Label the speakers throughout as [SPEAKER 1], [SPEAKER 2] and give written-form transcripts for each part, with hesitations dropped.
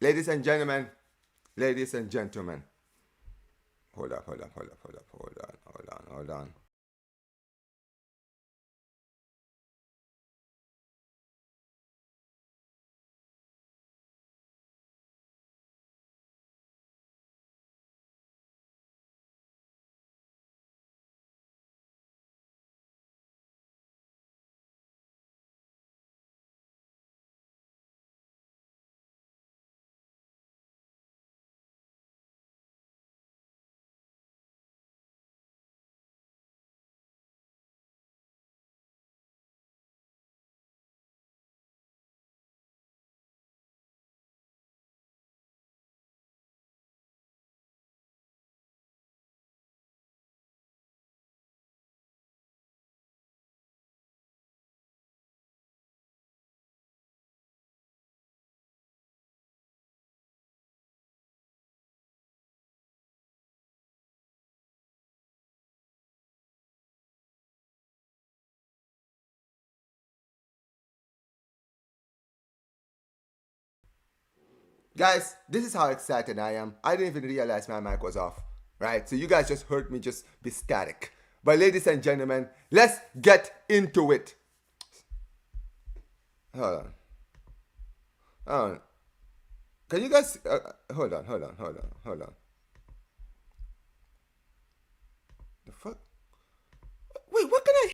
[SPEAKER 1] Ladies and gentlemen, ladies and gentlemen. Hold up, hold up, hold up, hold up, hold on, hold on, hold on. Guys, this is how excited I am. I didn't even realize my mic was off. Right? So you guys just heard me just be static. But ladies and gentlemen, let's get into it. Hold on. Hold on. Can you guys hold on, hold on, hold on, hold on. The fuck? Wait, what can I?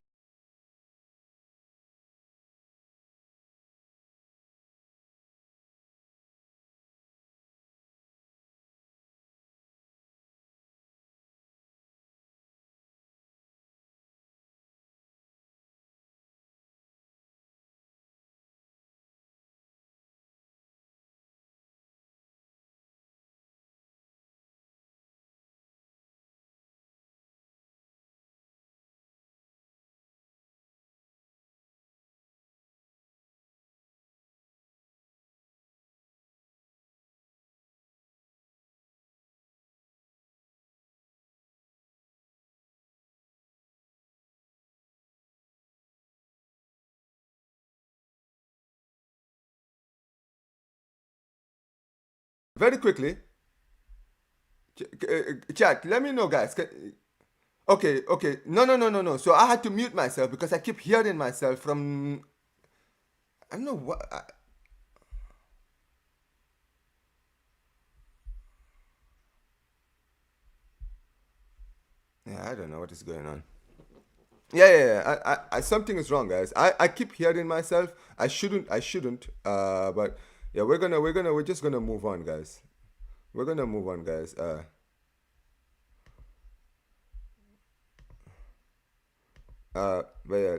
[SPEAKER 1] Very quickly, chat. Let me know, guys. Okay, okay. No, no, no, no, no. So I had to mute myself because I keep hearing myself from. I don't know what. Yeah, I don't know what is going on. Yeah, yeah, yeah. Something is wrong, guys. I keep hearing myself. I shouldn't. But yeah, we're just gonna move on, guys. We're gonna move on, guys. But yeah,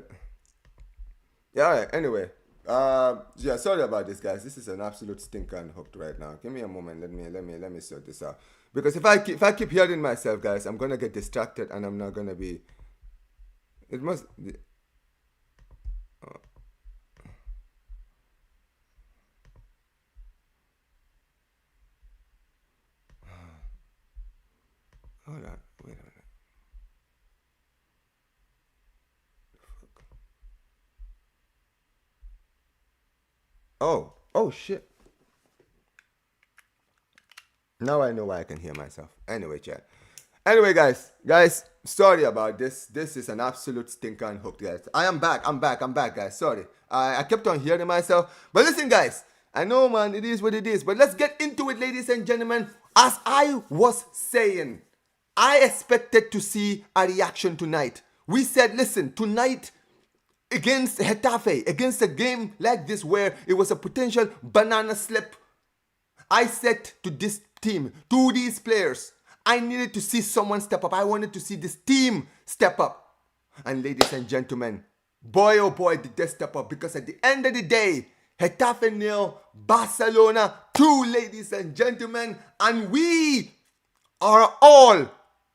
[SPEAKER 1] yeah. All right. Anyway, yeah. Sorry about this, guys. This is an absolute stinker and hooked right now. Give me a moment. Let me sort this out. Because if I keep hearing myself, guys, I'm gonna get distracted and I'm not gonna be. It must. Hold on. Wait a minute. Oh. Oh shit. Now I know why I can hear myself. Anyway, chat. Anyway, guys, sorry about this. This is an absolute stinker and hooked, guys. I am back. I'm back, guys. Sorry. I kept on hearing myself. But listen, guys. I know, man, it is what it is. But let's get into it, ladies and gentlemen. As I was saying, I expected to see a reaction tonight. We said, listen, tonight against Getafe, against a game like this where it was a potential banana slip, I said to this team, to these players, I needed to see someone step up. I wanted to see this team step up. And ladies and gentlemen, boy oh boy did they step up, because at the end of the day, Getafe nil, Barcelona 2, ladies and gentlemen, and we are all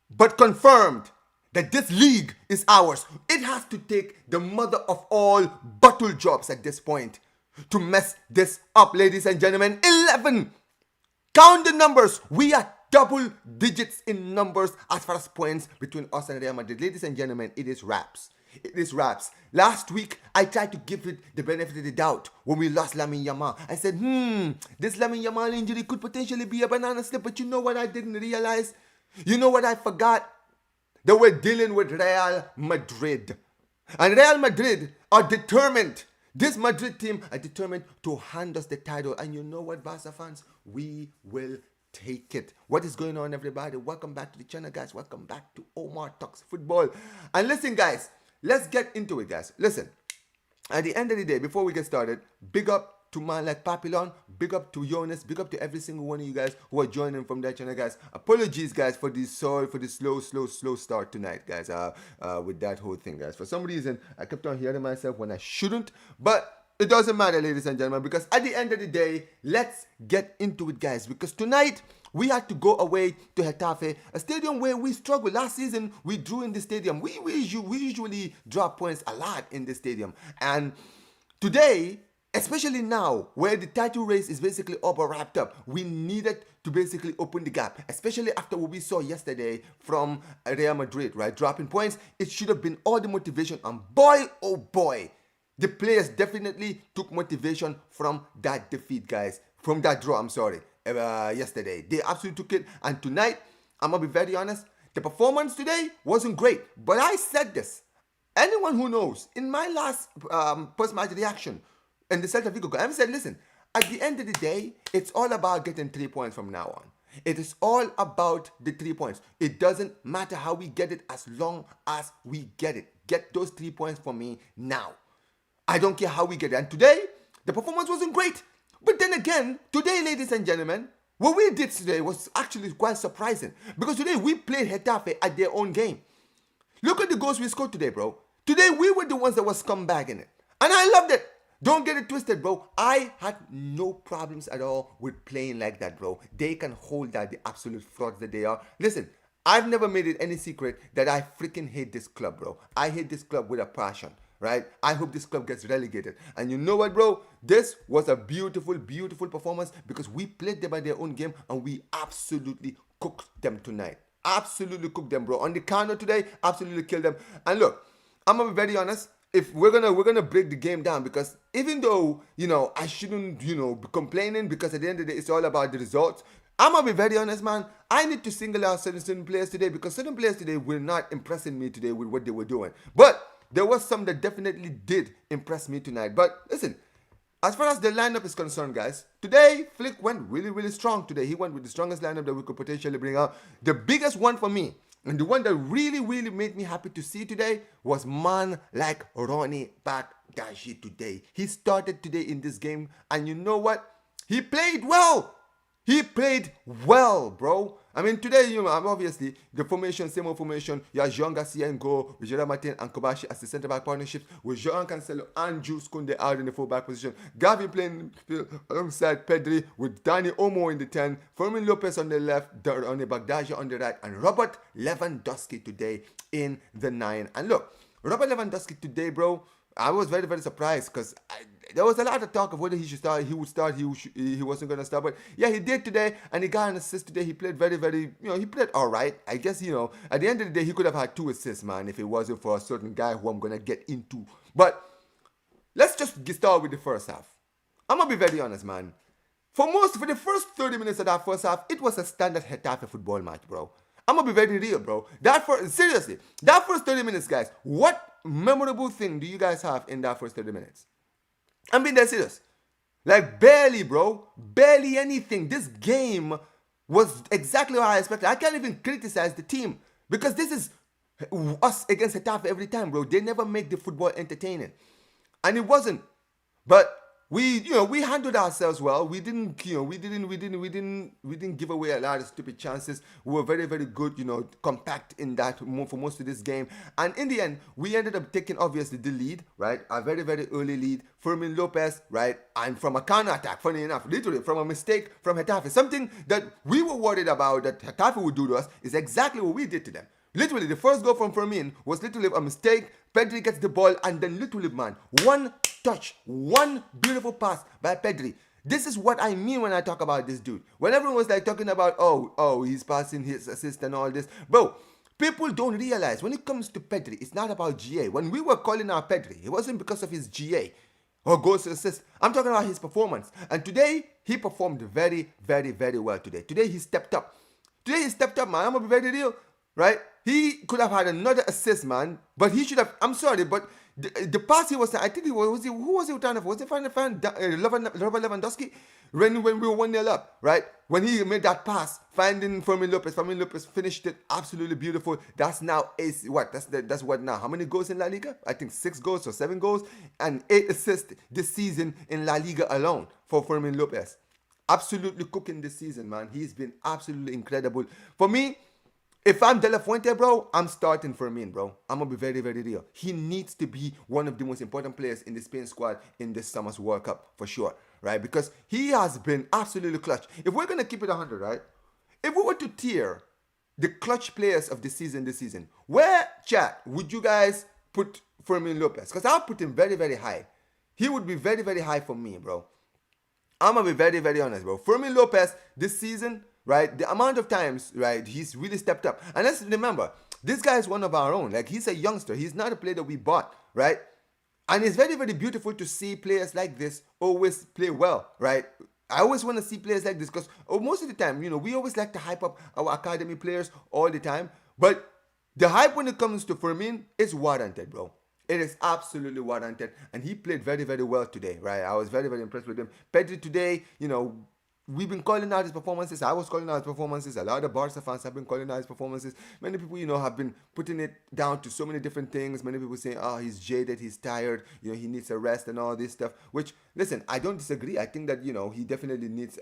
[SPEAKER 1] but confirmed that this league is ours. It has to take the mother of all bottle jobs at this point to mess this up, ladies and gentlemen. 11. Count the numbers. We are double digits in numbers as far as points between us and Real Madrid. Ladies and gentlemen, it is wraps. it is wraps. Last week, I tried to give it the benefit of the doubt when we lost Lamine Yamal. I said, this Lamine Yamal injury could potentially be a banana slip, but you know what I didn't realize? You know what I forgot? That we're dealing with Real Madrid. And Real Madrid are determined. This Madrid team are determined to hand us the title. And you know what, Barca fans? We will take it. What is going on, everybody? Welcome back to the channel, guys. Welcome back to Omar Talks Football. And listen, guys, let's get into it, guys. Listen, at the end of the day, before we get started, big up to man like Papillon, big up to Jonas, big up to every single one of you guys who are joining from that channel, guys. Apologies, guys, for the slow start tonight, guys, with that whole thing, guys. For some reason, I kept on hearing myself when I shouldn't, but it doesn't matter, ladies and gentlemen, because at the end of the day, let's get into it, guys, because tonight, we had to go away to Getafe, a stadium where we struggled. Last season, we drew in the stadium. We usually drop points a lot in the stadium. And today, especially now, where the title race is basically all wrapped up, we needed to basically open the gap, especially after what we saw yesterday from Real Madrid, right? Dropping points. It should have been all the motivation. And boy, oh boy, the players definitely took motivation from that defeat, guys. From that draw, I'm sorry, yesterday. They absolutely took it. And tonight, I'm going to be very honest, the performance today wasn't great. But I said this. Anyone who knows, in my last post-match reaction, in the Celta Vigo, I said, listen, at the end of the day, it's all about getting 3 points from now on. It is all about the 3 points. It doesn't matter how we get it as long as we get it. Get those 3 points for me now. I don't care how we get it. And today, the performance wasn't great. But then again, today, ladies and gentlemen, what we did today was actually quite surprising. Because today, we played Getafe at their own game. Look at the goals we scored today, bro. Today, we were the ones that was scumbagging it. And I loved it. Don't get it twisted, bro. I had no problems at all with playing like that, bro. They can hold that, the absolute frauds that they are. Listen, I've never made it any secret that I freaking hate this club, bro. I hate this club with a passion, right? I hope this club gets relegated. And you know what, bro? This was a beautiful, beautiful performance because we played them by their own game and we absolutely cooked them tonight. Absolutely cooked them, bro. On the counter today, absolutely killed them. And look, I'm gonna be very honest. If we're gonna break the game down, because even though, I shouldn't, be complaining, because at the end of the day, it's all about the results. I'm gonna be very honest, man. I need to single out certain players today, because certain players today were not impressing me today with what they were doing. But there was some that definitely did impress me tonight. But listen, as far as the lineup is concerned, guys, today Flick went really, really strong today. He went with the strongest lineup that we could potentially bring out. The biggest one for me, and the one that really, really made me happy to see today, was man like Ronnie Bagdashi today. He started today in this game, and you know what? He played well. He played well, bro. I mean, today, obviously, the formation, same old formation. You have Jean Garcia and goal, with Gerard Martin and Kobashi as the centre-back partnerships, with Jean Cancelo and Jules Koundé out in the full-back position. Gavi playing alongside Pedri, with Dani Olmo in the 10, Fermin Lopez on the left, on the Bagdashi on the right, and Robert Lewandowski today in the 9. And look, Robert Lewandowski today, bro, I was very, very surprised because there was a lot of talk of whether he should start, he would start, he wasn't going to start. But yeah, he did today, and he got an assist today. He played very, very, he played all right. I guess, at the end of the day, he could have had 2 assists, man, if it wasn't for a certain guy who I'm going to get into. But let's just start with the first half. I'm going to be very honest, man. For the first 30 minutes of that first half, it was a standard Getafe football match, bro. I'm going to be very real, bro. Seriously, that first 30 minutes, guys, what memorable thing do you guys have in that first 30 minutes? I'm being that serious. Like, barely, bro. Barely anything. This game was exactly what I expected. I can't even criticize the team, because this is us against Getafe every time, bro. They never make the football entertaining. And it wasn't. But we handled ourselves well. We didn't give away a lot of stupid chances. We were very, very good, compact in that for most of this game. And in the end, we ended up taking, obviously, the lead, right? A very, very early lead. Fermin Lopez, right? And from a counter-attack, funny enough, literally from a mistake from Getafe. Something that we were worried about that Getafe would do to us is exactly what we did to them. Literally, the first goal from Fermin was literally a mistake. Pedri gets the ball, and then literally, man, one touch, one beautiful pass by Pedri. This is what I mean when I talk about this dude. When everyone was like talking about, oh, he's passing his assist and all this. Bro, People don't realize when it comes to Pedri, it's not about GA. When we were calling out Pedri, it wasn't because of his GA or goals to assist. I'm talking about his performance. And today, he performed very, very, very well today. Today, he stepped up. Today, he stepped up, man. I'm going to be very real, right? He could have had another assist, man. But he should have, I'm sorry, but the pass he was, I think who was he trying for? Was it Robert Lewandowski? When we were 1-0 up, right? When he made that pass, finding Fermin Lopez finished it absolutely beautiful. That's now that's what now? How many goals in La Liga? I think 6 goals or 7 goals and 8 assists this season in La Liga alone for Fermin Lopez. Absolutely cooking this season, man. He's been absolutely incredible. For me, if I'm De La Fuente, bro, I'm starting Fermin, bro. I'm going to be very, very real. He needs to be one of the most important players in the Spain squad in this summer's World Cup, for sure, right? Because he has been absolutely clutch. If we're going to keep it 100, right? If we were to tier the clutch players of the season this season, where, chat, would you guys put Fermin Lopez? Because I'll put him very, very high. He would be very, very high for me, bro. I'm going to be very, very honest, bro. Fermin Lopez this season, right, the amount of times, right, he's really stepped up. And let's remember, this guy is one of our own. Like, he's a youngster. He's not a player that we bought, right? And it's very, very beautiful to see players like this always play well, right? I always want to see players like this because most of the time, we always like to hype up our academy players all the time. But the hype when it comes to Fermin is warranted, bro. It is absolutely warranted. And he played very, very well today, right? I was very, very impressed with him. Pedri today, we've been calling out his performances. I was calling out his performances. A lot of Barca fans have been calling out his performances. Many people, have been putting it down to so many different things. Many people saying, oh, he's jaded, he's tired, he needs a rest and all this stuff. Which, listen, I don't disagree. I think that, he definitely needs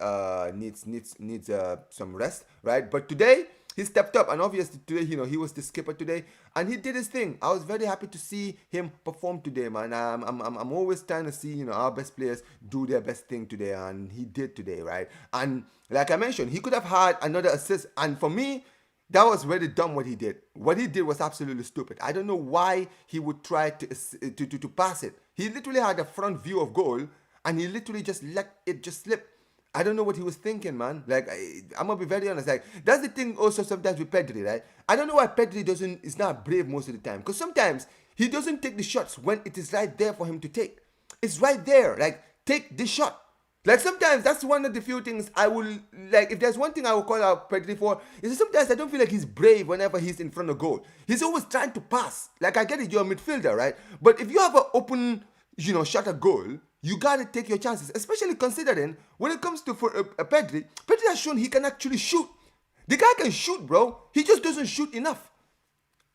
[SPEAKER 1] some rest, right? But today, he stepped up, and obviously today, he was the skipper today, and he did his thing. I was very happy to see him perform today, man. I'm always trying to see, our best players do their best thing today, and he did today, right? And like I mentioned, he could have had another assist, and for me, that was very dumb what he did. What he did was absolutely stupid. I don't know why he would try to pass it. He literally had a front view of goal, and he literally just let it just slip. I don't know what he was thinking, man. Like, I'm going to be very honest. Like, that's the thing also sometimes with Pedri, right? I don't know why Pedri is not brave most of the time. Because sometimes he doesn't take the shots when it is right there for him to take. It's right there. Like, take the shot. Like, sometimes that's one of the few things I will, like, if there's one thing I will call out Pedri for, is that sometimes I don't feel like he's brave whenever he's in front of goal. He's always trying to pass. Like, I get it, you're a midfielder, right? But if you have an open, shot at goal, you got to take your chances, especially considering when it comes to Pedri. Pedri has shown he can actually shoot. The guy can shoot, bro. He just doesn't shoot enough.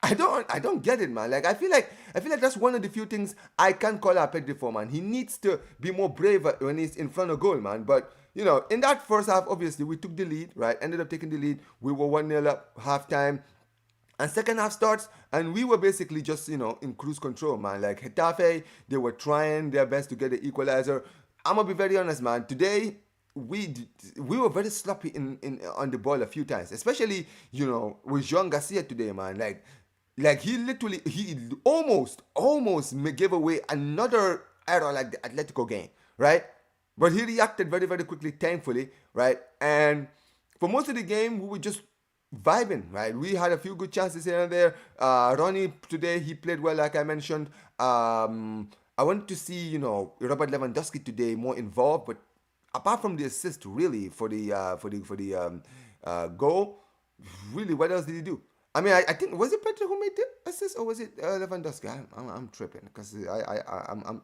[SPEAKER 1] I don't get it, man. Like, I feel like that's one of the few things I can call out Pedri for, man. He needs to be more brave when he's in front of goal, man. But, in that first half, obviously, we took the lead, right? Ended up taking the lead. We were 1-0 up, halftime. And second half starts, and we were basically just, in cruise control, man. Like, Getafe, they were trying their best to get the equalizer. I'm going to be very honest, man. Today, we were very sloppy on the ball a few times. Especially, with Jean Garcia today, man. Like he almost gave away another error like the Atletico game, right? But he reacted very, very quickly, thankfully, right? And for most of the game, we were just vibing, right? We had a few good chances here and there. Ronnie today, he played well, like I mentioned. I wanted to see, Robert Lewandowski today more involved, but apart from the assist, really for the goal, really, what else did he do? I mean, I think, was it Petr who made the assist, or was it Lewandowski? I'm tripping because I'm.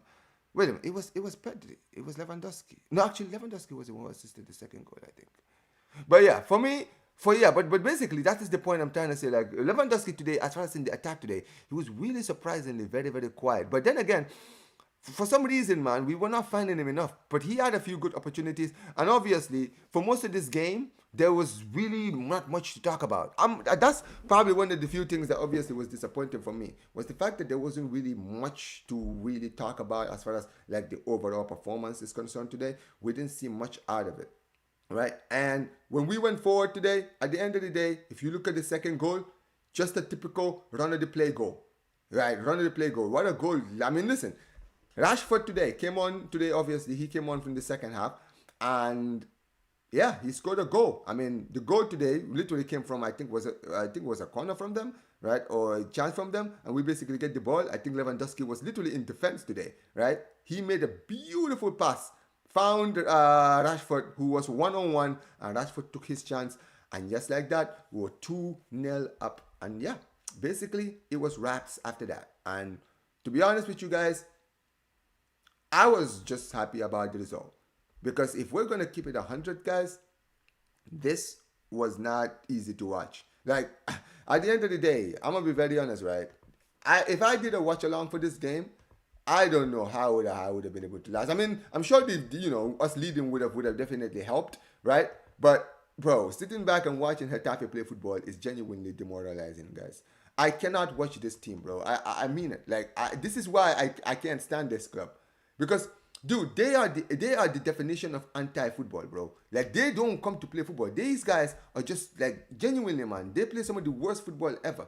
[SPEAKER 1] Wait a minute, it was Pedri. It was Lewandowski. No, actually, Lewandowski was the one who assisted the second goal, I think. But yeah, for me. But basically, that is the point I'm trying to say. Like, Lewandowski today, as far as in the attack today, he was really surprisingly very, very quiet. But then again, for some reason, man, we were not finding him enough. But he had a few good opportunities. And obviously, for most of this game, there was really not much to talk about. That's probably one of the few things that obviously was disappointing for me, was the fact that there wasn't really much to really talk about as far as like the overall performance is concerned today. We didn't see much out of it. Right? And when we went forward today, at the end of the day, if you look at the second goal, just a typical run-of-the-play goal. Right? Run-of-the-play goal. What a goal. I mean, listen, Rashford today came on. Today, obviously, he came on from the second half. And Yeah, he scored a goal. I mean, the goal today literally came from I think was a corner from them, right, or a chance from them, and we basically get the ball. I think Lewandowski was literally in defense today, right? He made a beautiful pass, found Rashford, who was 1-on-1, and Rashford took his chance, and just like that, we were 2-0 up, and yeah, basically it was wraps after that. And to be honest with you guys, I was just happy about the result. Because if we're gonna keep it 100, guys, this was not easy to watch. Like at the end of the day, I'm gonna be very honest, right? If I did a watch along for this game, I don't know how I would have been able to last. I mean, I'm sure us leading would have definitely helped, right? But bro, sitting back and watching Getafe play football is genuinely demoralizing, guys. I cannot watch this team, bro. I mean it. Like this is why I can't stand this club. Because dude, they are the definition of anti-football, bro. Like they don't come to play football. These guys are just like genuinely, man. They play some of the worst football ever,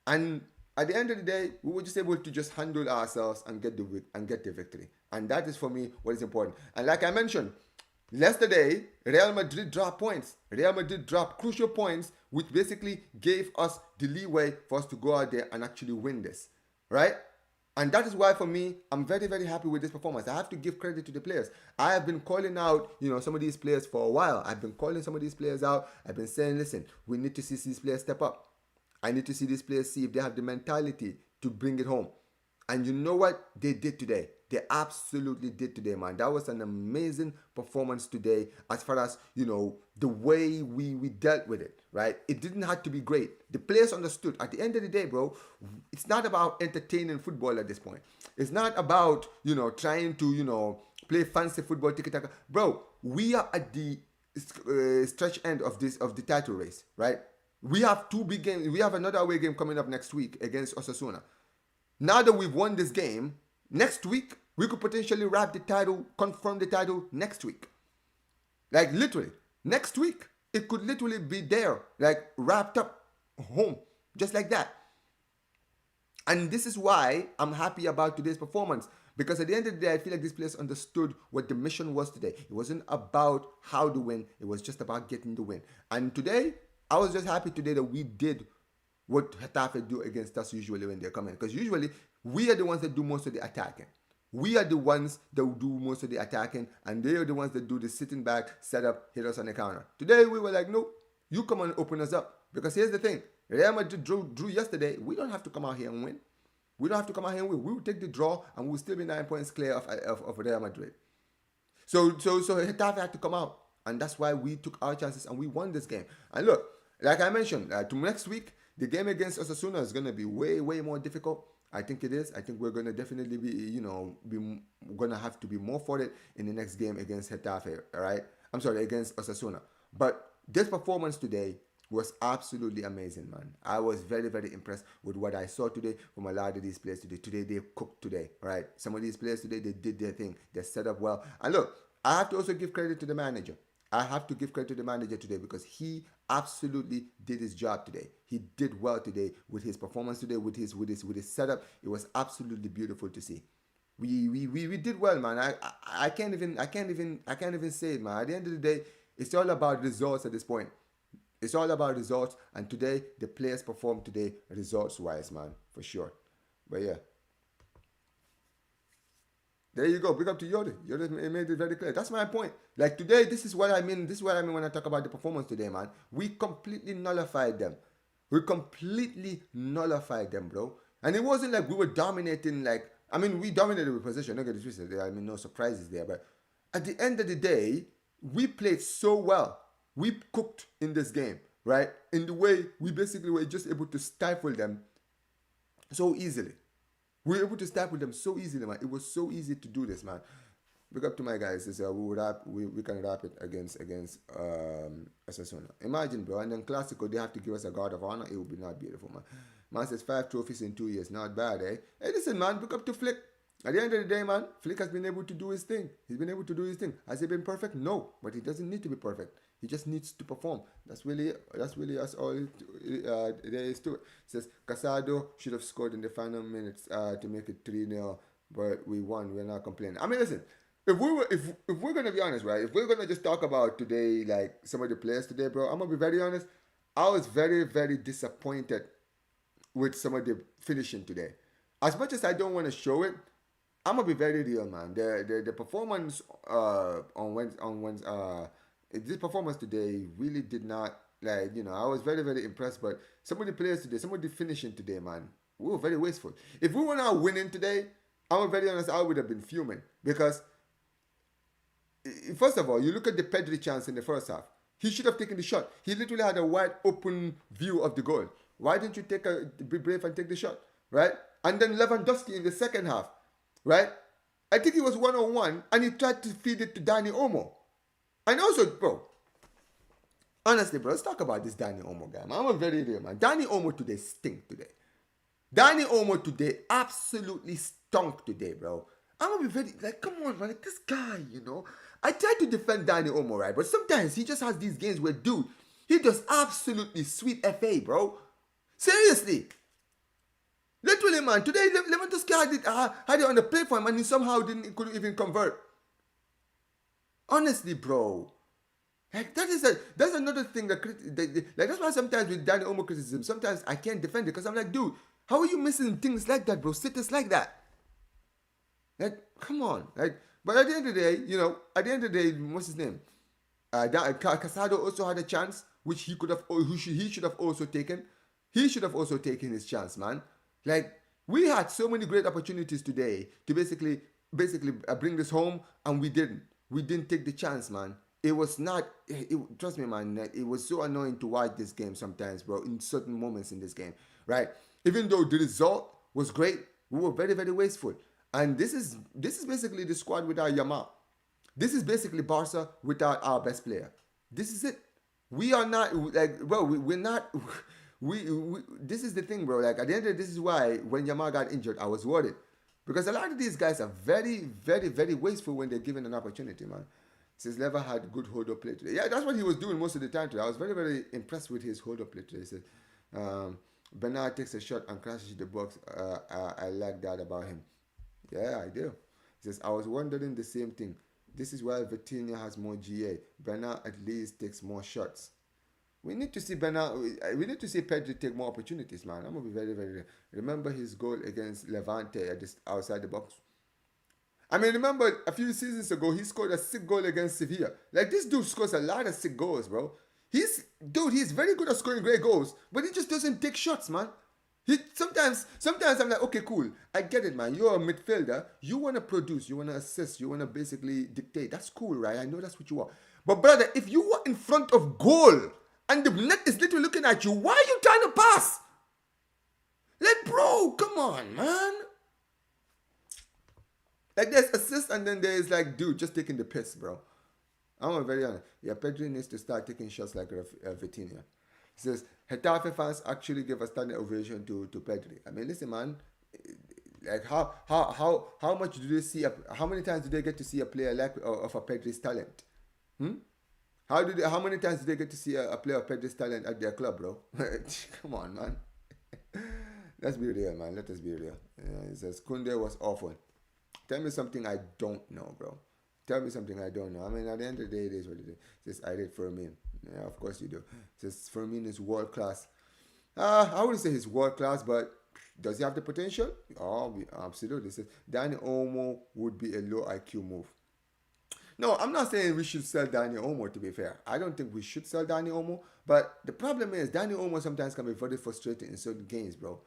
[SPEAKER 1] and at the end of the day, we were just able to just handle ourselves and get the victory. And that is for me what is important. And like I mentioned, yesterday, Real Madrid dropped points. Real Madrid dropped crucial points, which basically gave us the leeway for us to go out there and actually win this, right? And that is why, for me, I'm very, very happy with this performance. I have to give credit to the players. I have been calling out, some of these players for a while. I've been calling some of these players out. I've been saying, listen, we need to see these players step up. I need to see these players see if they have the mentality to bring it home. And you know what they did today? They absolutely did today, man. That was an amazing performance today as far as, the way we dealt with it, right? It didn't have to be great. The players understood. At the end of the day, bro, it's not about entertaining football at this point. It's not about, trying to, play fancy football, tiki-taka. Bro, we are at the stretch end of the title race, right? We have two big games. We have another away game coming up next week against Osasuna. Now that we've won this game, next week we could potentially wrap the title, confirm the title next week. Like literally, next week it could literally be there, like wrapped up home, just like that. And this is why I'm happy about today's performance. Because at the end of the day, I feel like these players understood what the mission was today. It wasn't about how to win, it was just about getting the win. And today, I was just happy today that we did what Getafe do against us usually when they're coming. Because usually, we are the ones that do most of the attacking. We are the ones that do most of the attacking, and they are the ones that do the sitting back, set up, hit us on the counter. Today, we were like, no, you come and open us up. Because here's the thing. Real Madrid drew yesterday. We don't have to come out here and win. We don't have to come out here and win. We will take the draw, and we'll still be 9 points clear of Real Madrid. So Getafe had to come out, and that's why we took our chances and we won this game. And look, like I mentioned, to next week, the game against Osasuna is going to be way, way more difficult. I think it is. I think we're going to definitely be going to have to be more for it in the next game against Getafe, all right? I'm sorry, against Osasuna. But this performance today was absolutely amazing, man. I was very, very impressed with what I saw today from a lot of these players today. Today, they cooked today, right? Some of these players today, they did their thing. They set up well. And look, I have to also give credit to the manager. I have to give credit to the manager today because he absolutely did his job today. He did well today with his performance today, with his setup. It was absolutely beautiful to see. We did well, man. I can't even say it, man. At the end of the day, it's all about results at this point. It's all about results, and today the players performed today results-wise, man, for sure. But yeah, there you go. Big up to Yodi. Yodi made it very clear. That's my point. Like today, this is what I mean. This is what I mean when I talk about the performance today, man. We completely nullified them. We completely nullified them, bro. And it wasn't like we were dominating. Like we dominated with possession. Don't get it twisted. No surprises there. But at the end of the day, we played so well. We cooked in this game, right? In the way we basically were just able to stifle them so easily. We were able to stifle them so easily, man. It was so easy to do this, man. Big up to my guys. We can wrap it against Osasuna. Imagine, bro. And then Classico, they have to give us a guard of honor. It would be not beautiful, man. Man says 5 trophies in 2 years. Not bad, eh? Hey, listen, man. Big up to Flick. At the end of the day, man, Flick has been able to do his thing. He's been able to do his thing. Has he been perfect? No. But he doesn't need to be perfect. He just needs to perform. That's really us all there is to it. It says Casado should have scored in the final minutes to make it 3-0, but we won. We're not complaining. Listen, if we're gonna be honest, right? If we're gonna just talk about today, like some of the players today, bro, I'm gonna be very honest. I was very very disappointed with some of the finishing today. As much as I don't want to show it, I'm gonna be very real, man. The performance this performance today really did not, like, I was very very impressed. But some of the players today, some of the finishing today, man, we were very wasteful. If we were not winning today, I'm very honest, I would have been fuming because first of all, you look at the Pedri chance in the first half. He should have taken the shot. He literally had a wide open view of the goal. Why didn't you be brave and take the shot, right? And then Lewandowski in the second half, right? I think he was 1-on-1 and he tried to feed it to Dani Olmo. And also, bro, honestly, bro, let's talk about this Dani Olmo guy. Man, I'm a very real man. Dani Olmo today stink today. Dani Olmo today absolutely stunk today, bro. I'm gonna be very, like, come on, man, like, this guy, I try to defend Dani Olmo, right? But sometimes he just has these games where, dude, he does absolutely sweet FA, bro. Seriously. Literally, man, today Lewandowski had it on the play for him and he somehow couldn't even convert. Honestly, bro. Like, that's another thing like, that's why sometimes with Dani Olmo criticism, sometimes I can't defend it because I'm like, dude, how are you missing things like that, bro? Sitters like that. Like, come on. Like, but at the end of the day, what's his name? Casado also had a chance, which he should have also taken. He should have also taken his chance, man. Like, we had so many great opportunities today to basically bring this home, and we didn't. We didn't take the chance, man. It was not. Trust me, man. It was so annoying to watch this game sometimes, bro. In certain moments in this game, right? Even though the result was great, we were very, very wasteful. And this is basically the squad without Yamal. This is basically Barca without our best player. This is it. We are not like, bro. We're not. We this is the thing, bro. Like, at the end of it, this is why when Yamal got injured, I was worried because a lot of these guys are very, very, very wasteful when they're given an opportunity, man. Since Lever had good hold-up play today. Yeah, that's what he was doing most of the time today. I was very, very impressed with his hold-up play today. He said, Bernard takes a shot and crashes the box. I like that about him. Yeah, I do. He says, I was wondering the same thing. This is why Vitinha has more GA. Bernard at least takes more shots. We need to see we need to see Pedri take more opportunities, man. I'm going to be very, very... Remember his goal against Levante just outside the box? I mean, remember a few seasons ago, he scored a sick goal against Sevilla. Like, this dude scores a lot of sick goals, bro. He's very good at scoring great goals, but he just doesn't take shots, man. Sometimes I'm like, okay, cool. I get it, man. You're a midfielder. You want to produce. You want to assist. You want to basically dictate. That's cool, right? I know that's what you want. But, brother, if you were in front of goal and the net is literally looking at you, why are you trying to pass? Like, bro, come on, man. Like, there's assist and then there's, like, dude, just taking the piss, bro. I'm very honest. Yeah, Pedri needs to start taking shots like Vitinha. He says, Getafe fans actually give a standing ovation to Pedri. I mean, listen, man. Like, how much do they see? How many times do they get to see a player like of a Pedri's talent? How many times do they get to see a player of Pedri's talent at their club, bro? Come on, man. Let's be real, man. Let us be real. He says, Kunde was awful. Tell me something I don't know, bro. Tell me something I don't know. I mean, at the end of the day, it is what it is. It says, I rate Fermin. Yeah, of course you do. It says, Fermin is world class. I wouldn't say he's world class, but does he have the potential? Oh, absolutely. It says, Dani Olmo would be a low IQ move. No, I'm not saying we should sell Dani Olmo, to be fair. I don't think we should sell Dani Olmo. But the problem is, Dani Olmo sometimes can be very frustrating in certain games, bro.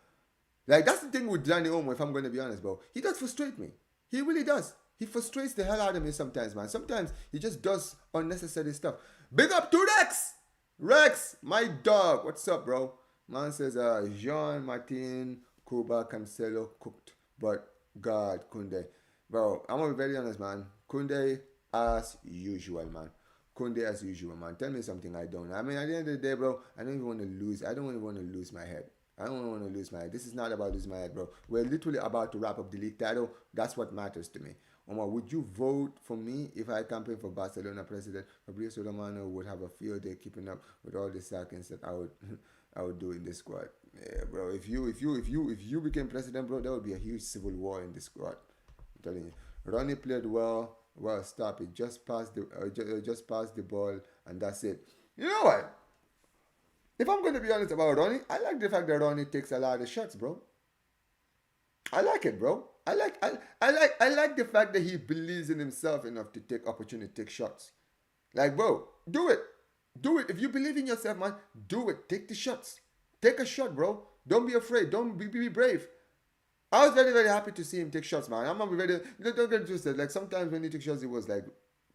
[SPEAKER 1] Like, that's the thing with Dani Olmo, if I'm going to be honest, bro. He does frustrate me. He really does. He frustrates the hell out of me sometimes, man. Sometimes he just does unnecessary stuff. Big up to Rex! Rex, my dog. What's up, bro? Man says, Jean, Martin, Kuba, Cancelo, cooked. But God, Kunde. Bro, I'm going to be very honest, man. Kunde, as usual, man. Kunde as usual, man. Tell me something I don't know. I mean, at the end of the day, bro, I don't even want to lose. I don't even want to lose my head. I don't want to lose my head. This is not about losing my head, bro. We're literally about to wrap up the league title. That's what matters to me. Omar, would you vote for me if I campaign for Barcelona president? Fabrizio Romano would have a field day keeping up with all the sackings that I would do in this squad. Yeah, bro. If you became president, bro, there would be a huge civil war in this squad. I'm telling you. Ronnie played well. Well, stop it. Just pass the ball, and that's it. You know what? If I'm going to be honest about Ronnie, I like the fact that Ronnie takes a lot of shots, bro. I like it, bro. I like the fact that he believes in himself enough to take opportunity, take shots. Like, bro, do it. Do it. If you believe in yourself, man, do it. Take the shots. Take a shot, bro. Don't be afraid. Don't be brave. I was very, very happy to see him take shots, man. I'm not very, don't get twisted. Like, sometimes when he took shots, it was like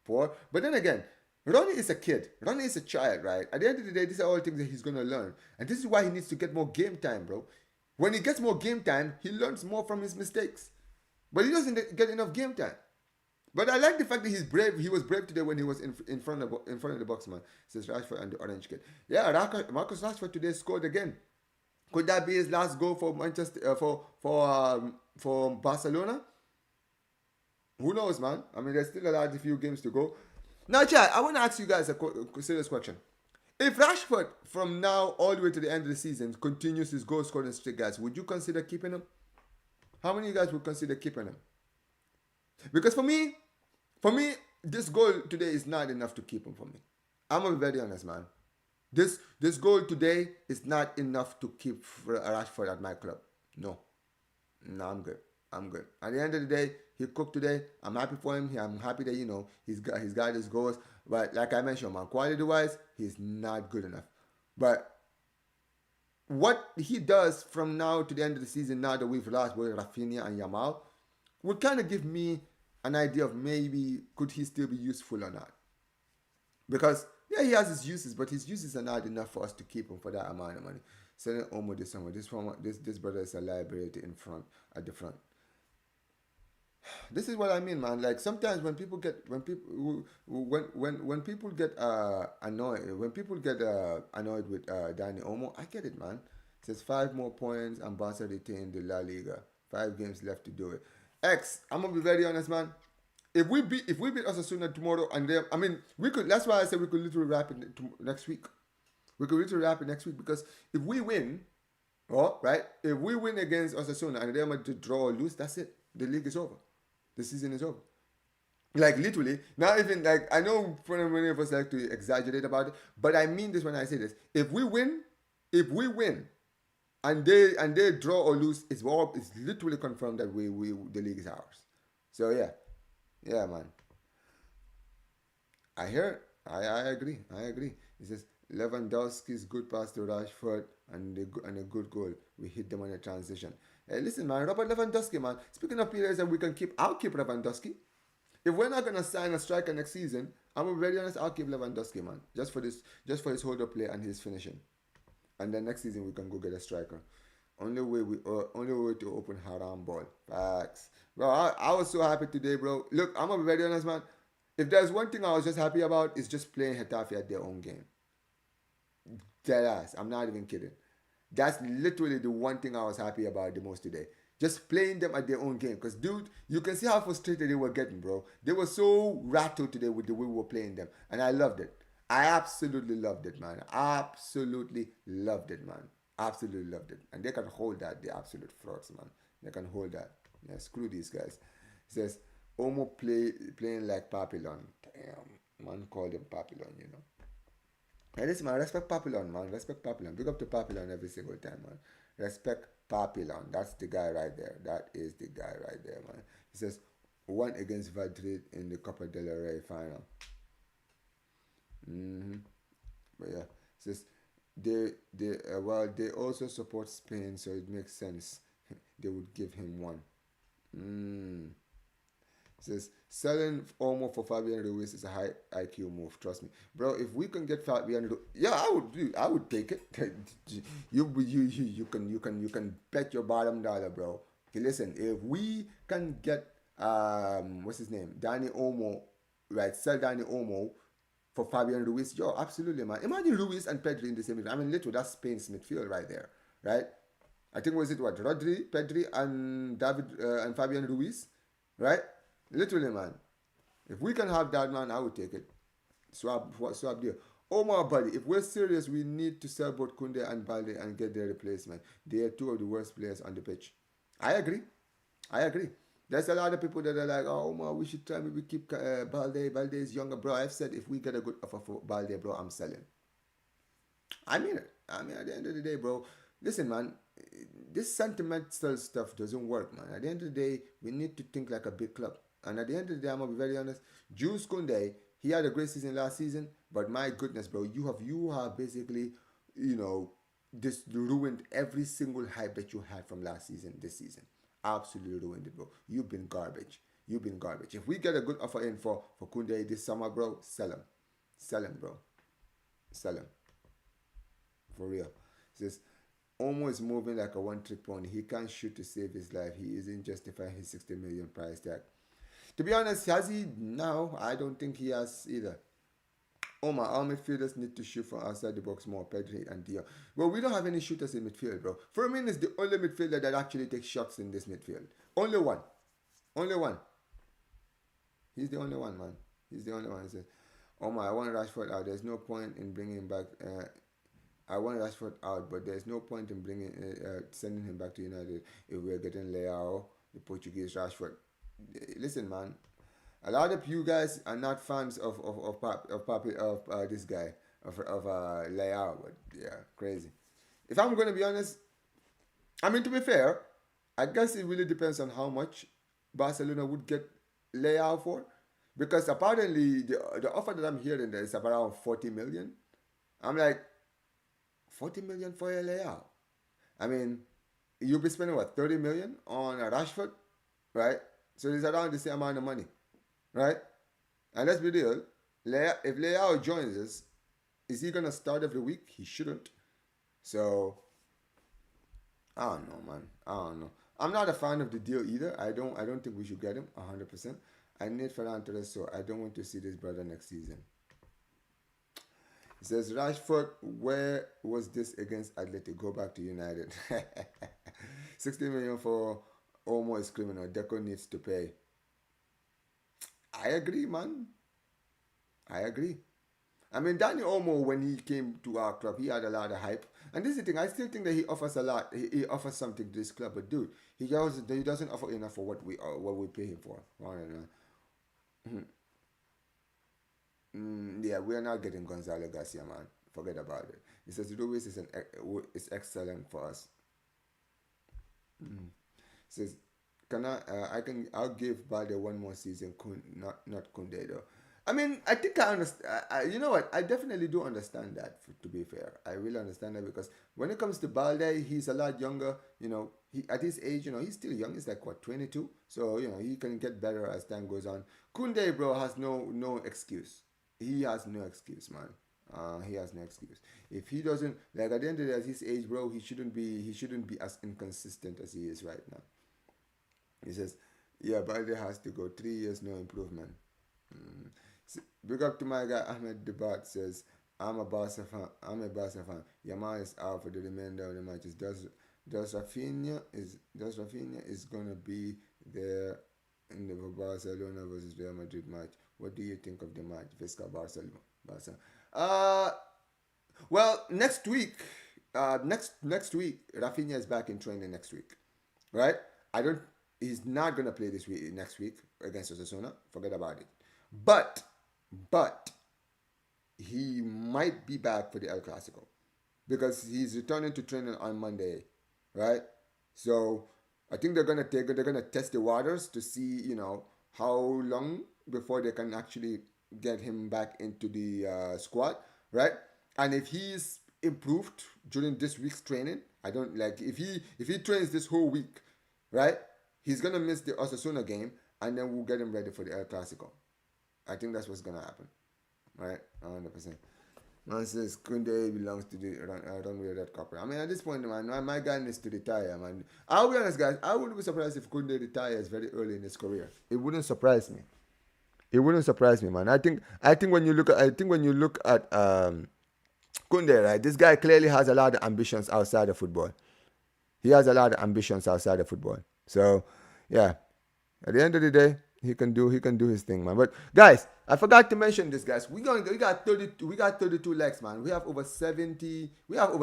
[SPEAKER 1] poor. But then again, Ronnie is a kid. Ronnie is a child, right? At the end of the day, these are all things that he's going to learn. And this is why he needs to get more game time, bro. When he gets more game time, he learns more from his mistakes. But he doesn't get enough game time. But I like the fact that he's brave. He was brave today when he was in front of the box, man. Says Rashford and the orange kid. Yeah, Marcus Rashford today scored again. Could that be his last goal for Manchester for Barcelona? Who knows, man? I mean, there's still a few games to go. Now, Chad, I want to ask you guys a serious question. If Rashford, from now all the way to the end of the season, continues his goal scoring streak, guys, would you consider keeping him? How many of you guys would consider keeping him? Because for me, this goal today is not enough to keep him for me. I'm gonna be very honest, man. This goal today is not enough to keep Rashford at my club. No, I'm good. I'm good. At the end of the day, he cooked today. I'm happy for him. I'm happy that he's got his goals. But like I mentioned, man, quality wise, he's not good enough. But what he does from now to the end of the season, now that we've lost with Rafinha and Yamal, would kind of give me an idea of maybe could he still be useful or not. Because yeah, he has his uses, but his uses are not enough for us to keep him for that amount of money. Selling Omo this summer, this brother is a liability at the front. This is what I mean, man. Like sometimes when people get when people get annoyed with Danny Olmo, I get it, man. It says 5 more points and Barca retain the La Liga. 5 games left to do it. I'm gonna be very honest, man. If we beat Osasuna tomorrow and they, I mean, we could. That's why I said we could literally wrap it next week. We could literally wrap it next week because if we win, oh right, if we win against Osasuna and they're to draw or lose, that's it. The league is over. The season is over. Like literally, not even like I know many of us like to exaggerate about it, but I mean this when I say this. If we win, and they draw or lose, it's literally confirmed that we the league is ours. So yeah, man. I hear. I agree. It says Lewandowski's good pass to Rashford and a good goal. We hit them on a transition. Hey, listen, man, Robert Lewandowski, man. Speaking of players that we can keep, I'll keep Lewandowski. If we're not gonna sign a striker next season, I'm gonna be very honest, I'll keep Lewandowski, man. Just for his hold up play and his finishing. And then next season we can go get a striker. Only way to open haram ball. Facts. Bro, I was so happy today, bro. Look, I'm gonna be very honest, man. If there's one thing I was just happy about, it's just playing Getafe at their own game. Dead ass. I'm not even kidding. That's literally the one thing I was happy about the most today. Just playing them at their own game. Because, dude, you can see how frustrated they were getting, bro. They were so rattled today with the way we were playing them. And I loved it. I absolutely loved it, man. Absolutely loved it, man. Absolutely loved it. And they can hold that, the absolute frauds, man. They can hold that. Yeah, screw these guys. It says, Omo playing like Papillon. Damn, man, call him Papillon, you know. Hey, listen, man, respect Papillon, man. Respect Papillon. Big up to Papillon every single time, man. Respect Papillon. That's the guy right there. That is the guy right there, man. He says, won against Madrid in the Copa del Rey final. But yeah, it says, they also support Spain, so it makes sense. They would give him one. It says selling Olmo for Fabian Ruiz is a high IQ move. Trust me, bro. If we can get Fabian Ruiz, yeah, I would take it. you can bet your bottom dollar, bro. Okay, listen, if we can get what's his name, Danny Olmo, right? Sell Danny Olmo for Fabian Ruiz, yo, absolutely, man. Imagine Ruiz and Pedri in the same midfield. I mean, literally, that's Spain's midfield right there, right? I think was it what Rodri, Pedri, and David and Fabian Ruiz, right? Literally, man. If we can have that, man, I would take it. Swap deal. Oh my buddy, if we're serious, we need to sell both Kunde and Balde and get their replacement. They are two of the worst players on the pitch. I agree. There's a lot of people that are like, oh man, we should try maybe keep Balde. Balde is younger, bro. I've said if we get a good offer for Balde, bro, I'm selling. I mean it. I mean, at the end of the day, bro, listen, man, this sentimental stuff doesn't work, man. At the end of the day, we need to think like a big club. And at the end of the day, I'm gonna be very honest. Jules Koundé, he had a great season last season, but my goodness, bro, you have basically, you know, this ruined every single hype that you had from last season this season. Absolutely ruined it, bro. You've been garbage. You've been garbage. If we get a good offer in for Koundé this summer, bro, sell him, bro, sell him. For real. It says, almost moving like a one-trick pony. He can't shoot to save his life. He isn't justifying his 60 million price tag. To be honest, has he? No, I don't think he has either. Oh my, our midfielders need to shoot from outside the box more, Pedri and Dion. Well, we don't have any shooters in midfield, bro. Firmino is the only midfielder that actually takes shots in this midfield. Only one. Only one. He's the only one, man. He's the only one. He says, oh my, I want Rashford out. There's no point in bringing him back. I want Rashford out, but there's no point in sending him back to United if we're getting Leao, the Portuguese Rashford. Listen, man, a lot of you guys are not fans of this guy of Leao, but yeah, crazy. If I'm gonna be honest, I mean to be fair, I guess it really depends on how much Barcelona would get Leao for, because apparently the offer that I'm hearing there is around 40 million. I'm like, 40 million for a Leao. I mean, you'll be spending what, 30 million on a Rashford, right? So it's around the same amount of money, right? And let's be real, if Leao joins us, is he gonna start every week? He shouldn't. So I don't know, man. I don't know. I'm not a fan of the deal either. I don't think we should get him 100%. I need Ferran Torres, so I don't want to see this brother next season. It says, Rashford, where was this against Athletic? Go back to United. 60 million for Omo is criminal. Deco needs to pay. I agree, man. I agree. I mean, Danny Olmo, when he came to our club, he had a lot of hype. And this is the thing, I still think that he offers a lot. He offers something to this club, but dude, he doesn't offer enough for what we pay him for. Yeah, we are not getting Gonzalo Garcia, man. Forget about it. He says Ruiz is excellent for us. Says, I'll give Balde one more season, not Kunde though. I mean, I think I understand. You know what? I definitely do understand that. To be fair, I really understand that, because when it comes to Balde, he's a lot younger. You know, at his age, you know, he's still young. He's like what, 22. So you know, he can get better as time goes on. Kunde, bro, has no excuse. He has no excuse, man. He has no excuse. If he doesn't, like, at the end of the day, at his age, bro, he shouldn't be as inconsistent as he is right now. He says, yeah, Balde has to go 3 years, no improvement. Big up to my guy Ahmed Debat. Says, I'm a Barca fan. Yamal is out for the remainder of the matches. Does Rafinha is gonna be there in the Barcelona versus Real Madrid match? What do you think of the match? Visca Barca. Well, next week, Rafinha is back in training next week, right? He's not gonna play next week against Osasuna. Forget about it. But he might be back for the El Clasico, because he's returning to training on Monday, right? So I think they're gonna test the waters to see, you know, how long before they can actually get him back into the squad, right? And if he's improved during this week's training, I don't like if he trains this whole week, right? He's gonna miss the Osasuna game, and then we'll get him ready for the El Clasico. I think that's what's gonna happen, right? 100%. Man says Kunde belongs to the runway red carpet. I mean, at this point, man, my guy needs to retire, man. I'll be honest, guys. I wouldn't be surprised if Kunde retires very early in his career. It wouldn't surprise me. It wouldn't surprise me, man. I think when you look at Kunde, right? This guy clearly has a lot of ambitions outside of football. He has a lot of ambitions outside of football. So, yeah. At the end of the day, he can do his thing, man. But guys, I forgot to mention this, guys. We got 32 likes, man. We have over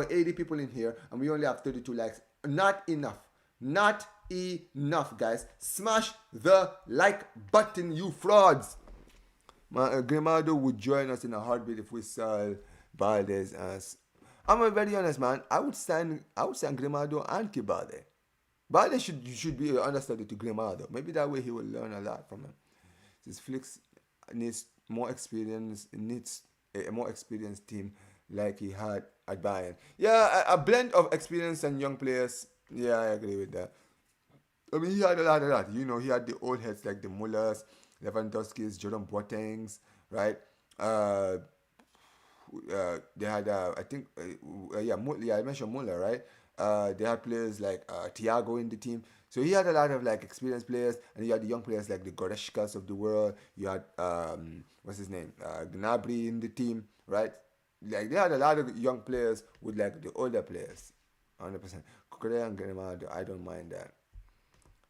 [SPEAKER 1] 80 people in here, and we only have 32 likes. Not enough. Not enough, guys. Smash the like button, you frauds. Grimaldo would join us in a heartbeat if we sell Baldes as. I'm gonna be very honest, man. I would sign Grimaldo and keep Balde. Balde should be understudy to Grimaldo. Maybe that way he will learn a lot from him. Since Flick needs more experience, needs a more experienced team like he had at Bayern. Yeah, a blend of experience and young players. Yeah, I agree with that. I mean, he had a lot of that. You know, he had the old heads like the Mullers, Lewandowski's, Jordan Boateng's, right? Uh, they had, I think, yeah, I mentioned Muller, right? They had players like Thiago in the team. So he had a lot of like experienced players, and you had the young players like the Goreshkas of the world. You had what's his name, Gnabry in the team, right? Like they had a lot of young players with like the older players, 100%. Kukurea and Grimaldo, I don't mind that.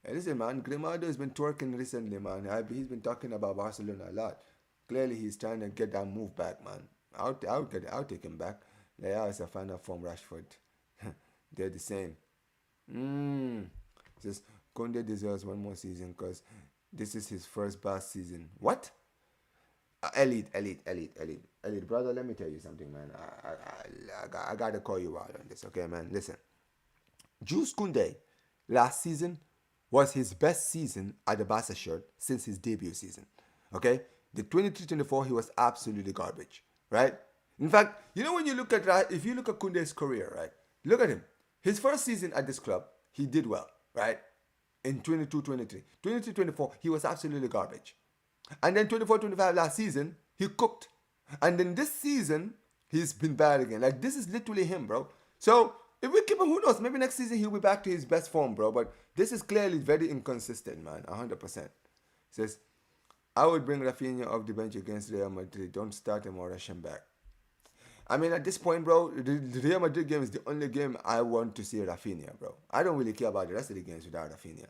[SPEAKER 1] Hey, listen, man, Grimaldo has been twerking recently, man. He's been talking about Barcelona a lot. Clearly, he's trying to get that move back, man. I'll take him back. Leao is a fan of from Rashford. They're the same. Mm. Says Conde deserves one more season because this is his first Barca season. What? Elite, brother. Let me tell you something, man. I gotta call you out on this, okay, man. Listen, Jules Koundé last season was his best season at the Barca shirt since his debut season. Okay, the 23-24 he was absolutely garbage, right? In fact, you know when you look at if you look at Koundé's career, right? Look at him. His first season at this club, he did well, right? In 22-23, 23-24, he was absolutely garbage. And then 24-25 last season, he cooked. And then this season, he's been bad again. Like, this is literally him, bro. So, if we keep him, who knows? Maybe next season he'll be back to his best form, bro. But this is clearly very inconsistent, man. 100%. Says, I would bring Rafinha off the bench against Real Madrid. Don't start him or rush him back. I mean, at this point, bro, the Real Madrid game is the only game I want to see Rafinha, bro. I don't really care about the rest of the games without Rafinha.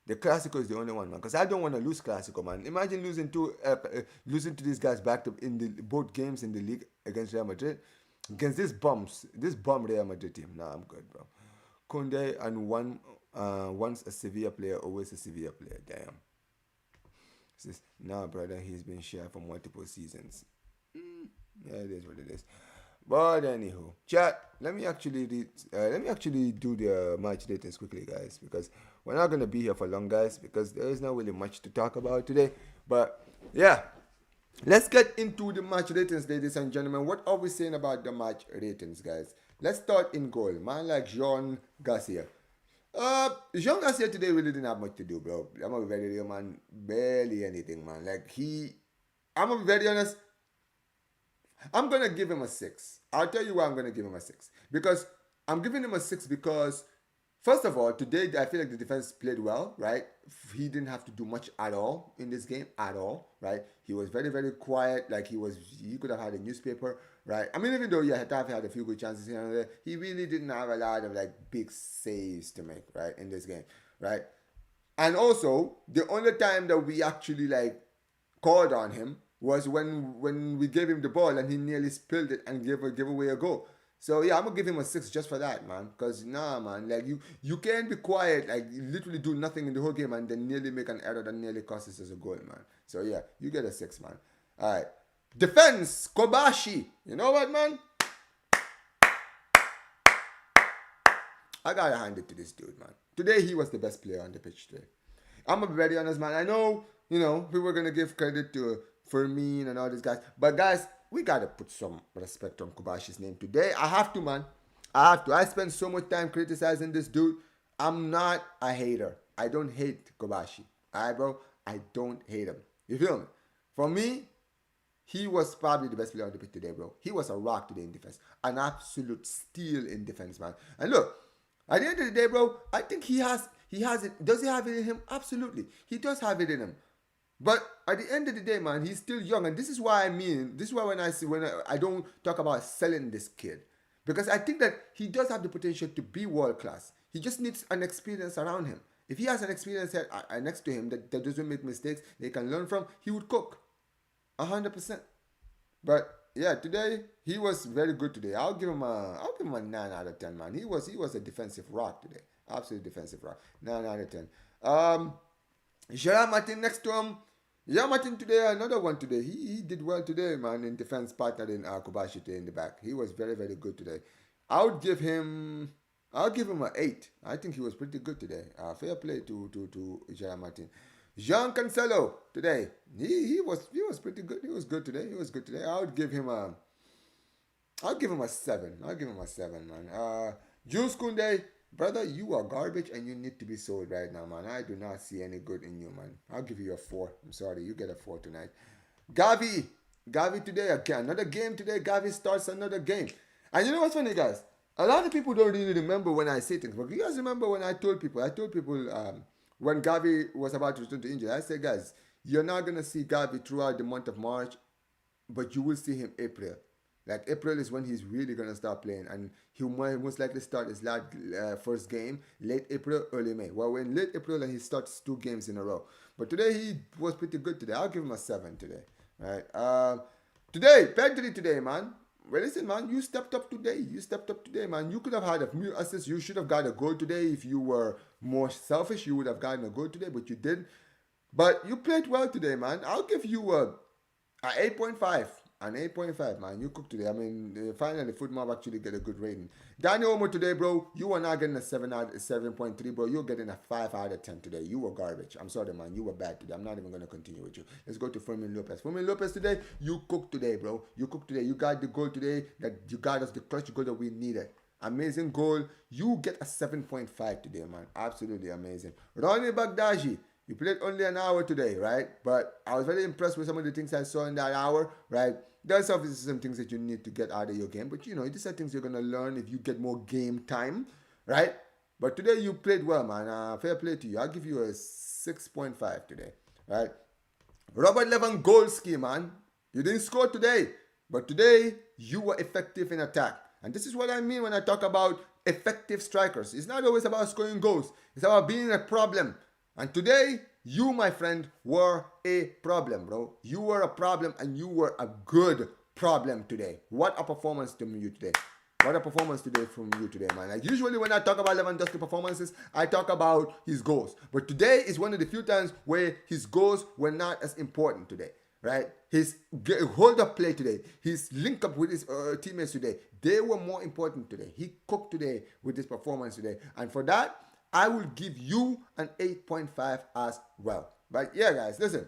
[SPEAKER 1] The Clasico is the only one, man, because I don't want to lose Clasico, man. Imagine losing to these guys back to in the both games in the league against Real Madrid, against this bum Real Madrid team. Nah, I'm good, bro. Koundé and once a Sevilla player, always a Sevilla player. Damn. Says, nah, brother, he's been shared for multiple seasons. Yeah, it is what it is. But anywho, chat. Let me actually do the match ratings quickly, guys, because we're not gonna be here for long, guys, because there is not really much to talk about today. But yeah, let's get into the match ratings, ladies and gentlemen. What are we saying about the match ratings, guys? Let's start in goal. Man like Jean Garcia. Jean Garcia today really didn't have much to do, bro. I'm gonna be very real, man. Barely anything, man. I'm gonna be very honest. I'm going to give him a 6. I'll tell you why I'm going to give him a 6. Because I'm giving him a 6 because, first of all, today I feel like the defense played well, right? He didn't have to do much at all in this game, at all, right? He was very, very quiet. Like, he could have had a newspaper, right? I mean, even though, yeah, Getafe had a few good chances here and there, he really didn't have a lot of, like, big saves to make, right, in this game, right? And also, the only time that we actually, like, called on him was when we gave him the ball and he nearly spilled it and gave away a goal. So yeah, I'm gonna give him a 6 just for that, man. Cause nah, man, like you can't be quiet, like you literally do nothing in the whole game and then nearly make an error that nearly costs us as a goal, man. So yeah, you get a 6, man. All right, defense, Kobashi. You know what, man? I gotta hand it to this dude, man. Today he was the best player on the pitch today. I'm gonna be very honest, man. I know, we were gonna give credit to Fermin and all these guys. But guys, we gotta put some respect on Kubashi's name today. I have to, man. I have to. I spend so much time criticizing this dude. I'm not a hater. I don't hate Kobashi. Alright, bro? I don't hate him. You feel me? For me, he was probably the best player on the pitch today, bro. He was a rock today in defense. An absolute steal in defense, man. And look, at the end of the day, bro, I think he has it. Does he have it in him? Absolutely. He does have it in him. But at the end of the day, man, he's still young. And this is why when I don't talk about selling this kid. Because I think that he does have the potential to be world class. He just needs an experience around him. If he has an experience next to him that doesn't make mistakes, they can learn from, he would cook. 100%. But yeah, today, he was very good today. I'll give him a 9 out of 10, man. He was a defensive rock today. Absolute defensive rock. 9 out of 10. Gerard Martin next to him. Yeah, Martin today, another one today. He did well today, man, in defense partnering Kobashi in the back. He was very, very good today. I would give him I'll give him an 8. I think he was pretty good today. Fair play to Gerard Martin. Jean Cancelo today. He was pretty good. He was good today. He was good today. I'll give him a 7. I'll give him a 7, man. Jules Koundé, brother, you are garbage and you need to be sold right now, man. I do not see any good in you, man. I'll give you a 4. I'm sorry, you get a 4 tonight. Gavi today, again, another game today. Gavi starts another game. And you know what's funny, guys? A lot of people don't really remember when I say things, but you guys remember when I told people when Gavi was about to return to injury, I said, guys, you're not going to see Gavi throughout the month of March, but you will see him April. Like April is when he's really going to start playing, and he'll most likely start his first game late April, early May. Well, in late April, and he starts 2 games in a row. But today he was pretty good today. I'll give him a 7 today. Right? Today, Pedri today, man. Well, listen, man, you stepped up today. You stepped up today, man. You could have had a few assists. You should have got a goal today. If you were more selfish, you would have gotten a goal today, but you didn't. But you played well today, man. I'll give you a 8.5. An 8.5, man. You cooked today. I mean, finally, Footmob actually get a good rating. Danny Olmo today, bro. You are not getting a 7.3, bro. You're getting a 5 out of 10 today. You were garbage. I'm sorry, man. You were bad today. I'm not even going to continue with you. Let's go to Fermin Lopez. Fermin Lopez today, you cooked today, bro. You cooked today. You got the goal today. That you got us the clutch goal that we needed. Amazing goal. You get a 7.5 today, man. Absolutely amazing. Ronnie Bagdaji. You played only an hour today, right? But I was very impressed with some of the things I saw in that hour, right? There's obviously some things that you need to get out of your game, but these are things you're going to learn if you get more game time, right? But today you played well, man. Fair play to you. I'll give you a 6.5 today, right? Robert Lewandowski, man. You didn't score today, but today you were effective in attack. And this is what I mean when I talk about effective strikers. It's not always about scoring goals. It's about being a problem. And today, you, my friend, were a problem, bro. You were a problem, and you were a good problem today. What a performance from you today. What a performance today from you today, man. Like usually when I talk about Lewandowski performances, I talk about his goals. But today is one of the few times where his goals were not as important today, right? His hold-up play today, his link-up with his teammates today, they were more important today. He cooked today with his performance today. And for that, I will give you an 8.5 as well. But yeah, guys, listen.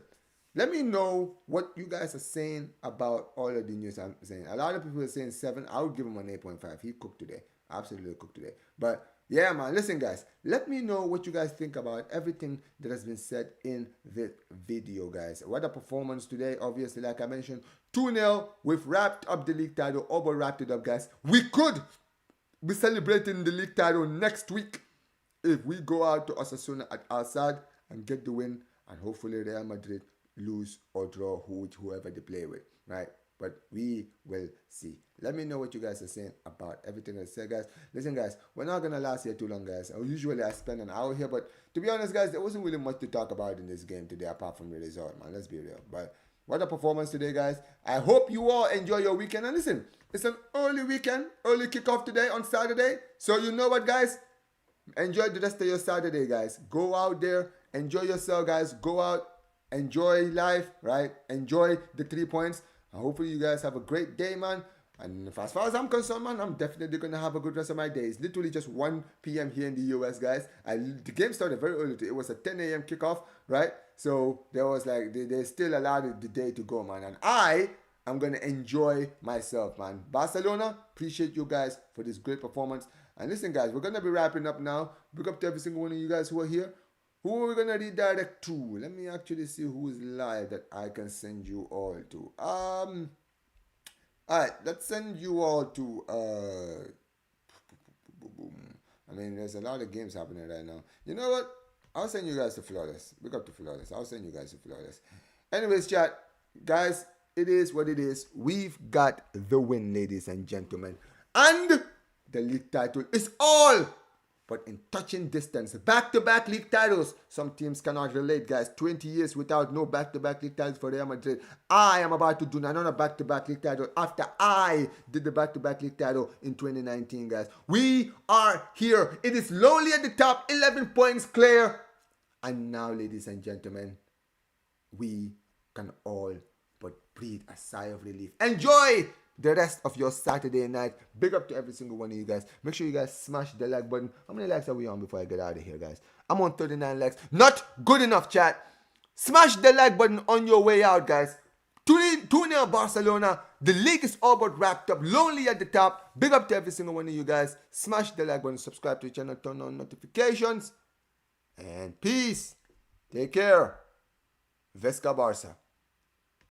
[SPEAKER 1] Let me know what you guys are saying about all of the news I'm saying. A lot of people are saying 7. I would give him an 8.5. He cooked today. Absolutely cooked today. But yeah, man, listen, guys. Let me know what you guys think about everything that has been said in this video, guys. What a performance today. Obviously, like I mentioned, 2-0. We've wrapped up the league title. Over wrapped it up, guys. We could be celebrating the league title next week if we go out to Osasuna at Al Sadd and get the win, and hopefully Real Madrid lose or draw whoever they play with, right? But we will see. Let me know what you guys are saying about everything I said, guys. Listen, guys, we're not going to last here too long, guys. Usually I spend an hour here, but to be honest, guys, there wasn't really much to talk about in this game today apart from the result, man. Let's be real. But what a performance today, guys. I hope you all enjoy your weekend. And listen, it's an early weekend, early kickoff today on Saturday. So you know what, guys? Enjoy the rest of your Saturday, guys. Go out there, enjoy yourself, guys. Go out, enjoy life, right? Enjoy the 3 points. And hopefully you guys have a great day, man. And as far as I'm concerned, man, I'm definitely going to have a good rest of my day. It's literally just 1 p.m. here in the U.S., guys. The game started very early. It was a 10 a.m. kickoff, right? So there was there's still a lot of the day to go, man. And I'm going to enjoy myself, man. Barcelona, appreciate you guys for this great performance. And listen, guys, we're going to be wrapping up now. Big up to every single one of you guys who are here. Who are we going to redirect to? Let me actually see who is live that I can send you all to. All right, let's send you all to... I mean, there's a lot of games happening right now. You know what? I'll send you guys to Flawless. Big up to Flawless. I'll send you guys to Flawless. Anyways, chat. Guys, it is what it is. We've got the win, ladies and gentlemen. And the league title is all but in touching distance. Back-to-back league titles. Some teams cannot relate, guys. 20 years without no back-to-back league titles for Real Madrid. I am about to do another back-to-back league title after I did the back-to-back league title in 2019, guys. We are here. It is lowly at the top, 11 points clear. And now, ladies and gentlemen, we can all but breathe a sigh of relief. Enjoy the rest of your Saturday night. Big up to every single one of you guys. Make sure you guys smash the like button. How many likes are we on before I get out of here, guys? I'm on 39 likes. Not good enough, chat. Smash the like button on your way out, guys. 2-0 Barcelona. The league is all but wrapped up. Lonely at the top. Big up to every single one of you guys. Smash the like button. Subscribe to the channel. Turn on notifications. And peace. Take care. Vesca Barça.